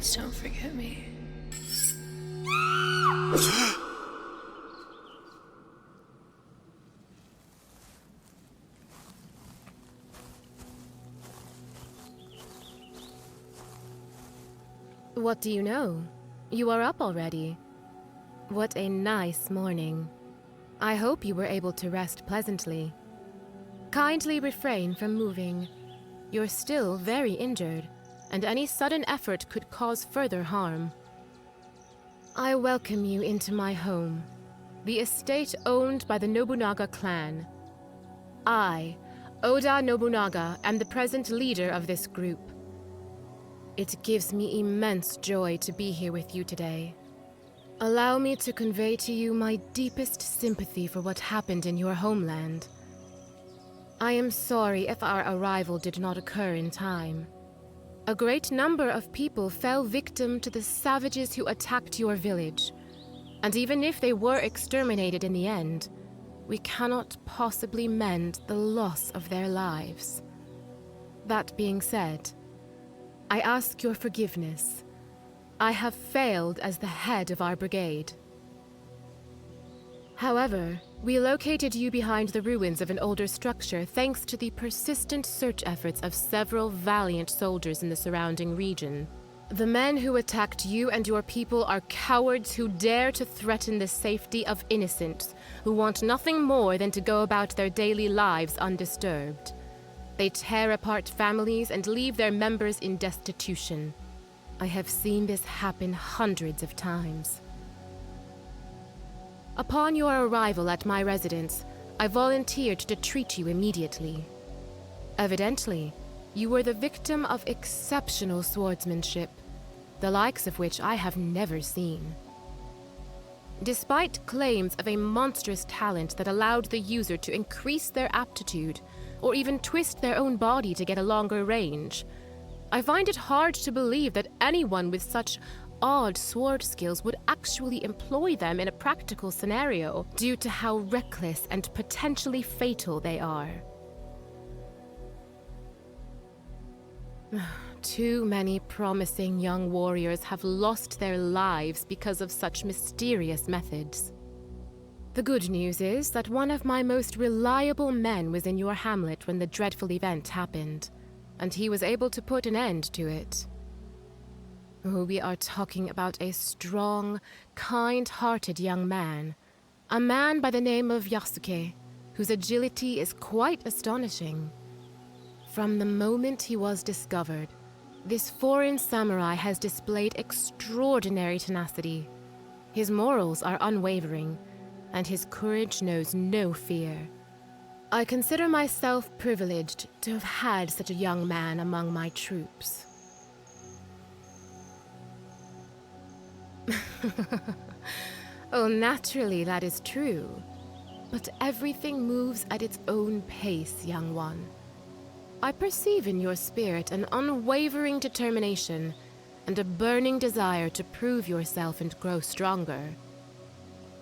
Please don't forget me. What do you know? You are up already. What a nice morning. I hope you were able to rest pleasantly. Kindly refrain from moving. You're still very injured, and any sudden effort could cause further harm. I welcome you into my home, the estate owned by the Nobunaga clan. I, Oda Nobunaga, am the present leader of this group. It gives me immense joy to be here with you today. Allow me to convey to you my deepest sympathy for what happened in your homeland. I am sorry if our arrival did not occur in time. A great number of people fell victim to the savages who attacked your village, and even if they were exterminated in the end, we cannot possibly mend the loss of their lives. That being said, I ask your forgiveness. I have failed as the head of our brigade. However, we located you behind the ruins of an older structure thanks to the persistent search efforts of several valiant soldiers in the surrounding region. The men who attacked you and your people are cowards who dare to threaten the safety of innocents, who want nothing more than to go about their daily lives undisturbed. They tear apart families and leave their members in destitution. I have seen this happen hundreds of times. Upon your arrival at my residence, I volunteered to treat you immediately. Evidently, you were the victim of exceptional swordsmanship, the likes of which I have never seen. Despite claims of a monstrous talent that allowed the user to increase their aptitude, or even twist their own body to get a longer range, I find it hard to believe that anyone with such odd sword skills would actually employ them in a practical scenario due to how reckless and potentially fatal they are. Too many promising young warriors have lost their lives because of such mysterious methods. The good news is that one of my most reliable men was in your hamlet when the dreadful event happened, and he was able to put an end to it. Oh, we are talking about a strong, kind-hearted young man. A man by the name of Yasuke, whose agility is quite astonishing. From the moment he was discovered, this foreign samurai has displayed extraordinary tenacity. His morals are unwavering, and his courage knows no fear. I consider myself privileged to have had such a young man among my troops. Oh, naturally that is true. But everything moves at its own pace, young one. I perceive in your spirit an unwavering determination and a burning desire to prove yourself and grow stronger.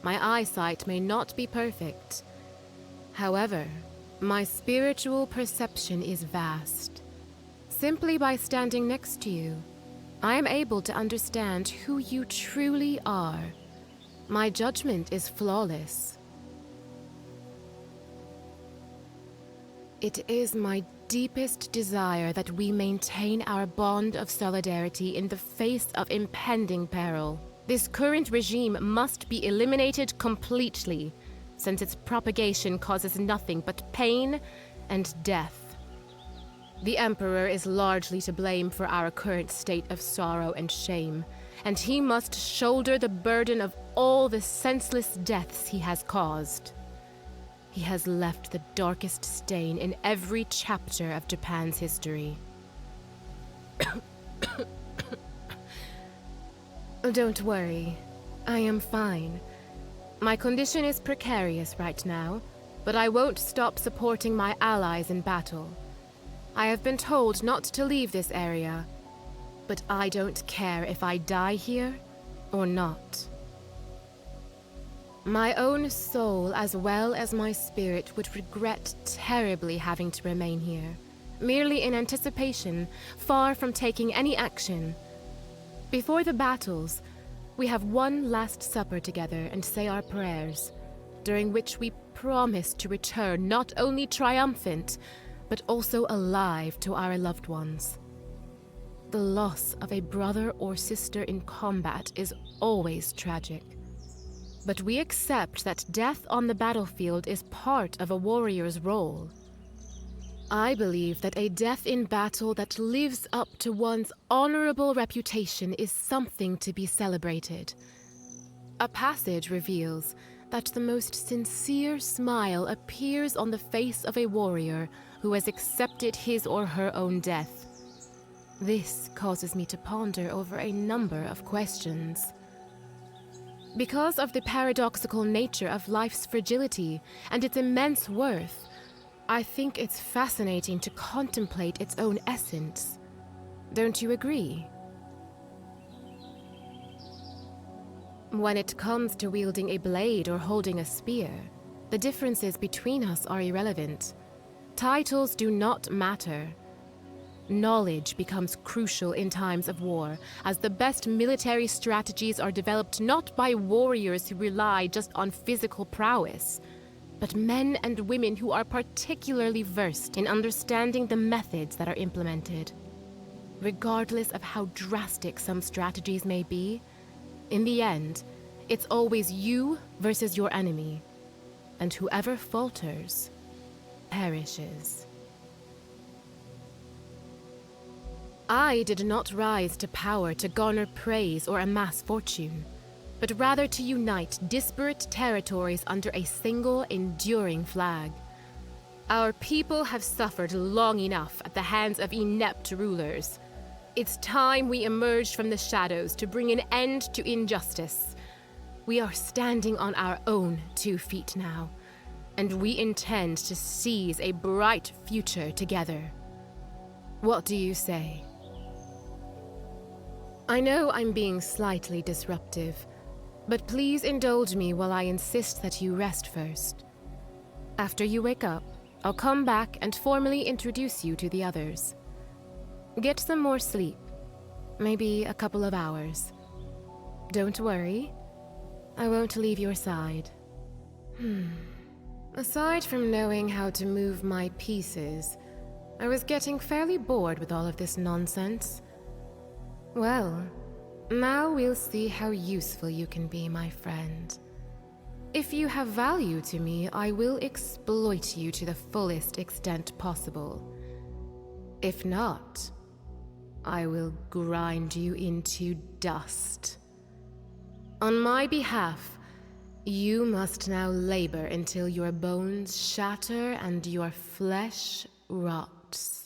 My eyesight may not be perfect. However, my spiritual perception is vast. Simply by standing next to you, I am able to understand who you truly are. My judgment is flawless. It is my deepest desire that we maintain our bond of solidarity in the face of impending peril. This current regime must be eliminated completely, since its propagation causes nothing but pain and death. The Emperor is largely to blame for our current state of sorrow and shame, and he must shoulder the burden of all the senseless deaths he has caused. He has left the darkest stain in every chapter of Japan's history. Don't worry, I am fine. My condition is precarious right now, but I won't stop supporting my allies in battle. I have been told not to leave this area, but I don't care if I die here or not. My own soul, as well as my spirit, would regret terribly having to remain here, merely in anticipation, far from taking any action. Before the battles, we have one last supper together and say our prayers, during which we promise to return not only triumphant, but also alive to our loved ones. The loss of a brother or sister in combat is always tragic. But we accept that death on the battlefield is part of a warrior's role. I believe that a death in battle that lives up to one's honorable reputation is something to be celebrated. A passage reveals that the most sincere smile appears on the face of a warrior who has accepted his or her own death. This causes me to ponder over a number of questions. Because of the paradoxical nature of life's fragility and its immense worth, I think it's fascinating to contemplate its own essence. Don't you agree? When it comes to wielding a blade or holding a spear, the differences between us are irrelevant. Titles do not matter. Knowledge becomes crucial in times of war, as the best military strategies are developed not by warriors who rely just on physical prowess, but men and women who are particularly versed in understanding the methods that are implemented. Regardless of how drastic some strategies may be, in the end, it's always you versus your enemy, and whoever falters perishes. I did not rise to power to garner praise or amass fortune, but rather to unite disparate territories under a single, enduring flag. Our people have suffered long enough at the hands of inept rulers. It's time we emerged from the shadows to bring an end to injustice. We are standing on our own 2 feet now, and we intend to seize a bright future together. What do you say? I know I'm being slightly disruptive, but please indulge me while I insist that you rest first. After you wake up, I'll come back and formally introduce you to the others. Get some more sleep, maybe a couple of hours. Don't worry, I won't leave your side. Aside from knowing how to move my pieces, I was getting fairly bored with all of this nonsense. Well, now we'll see how useful you can be, my friend. If you have value to me, I will exploit you to the fullest extent possible. If not, I will grind you into dust. On my behalf, you must now labor until your bones shatter and your flesh rots.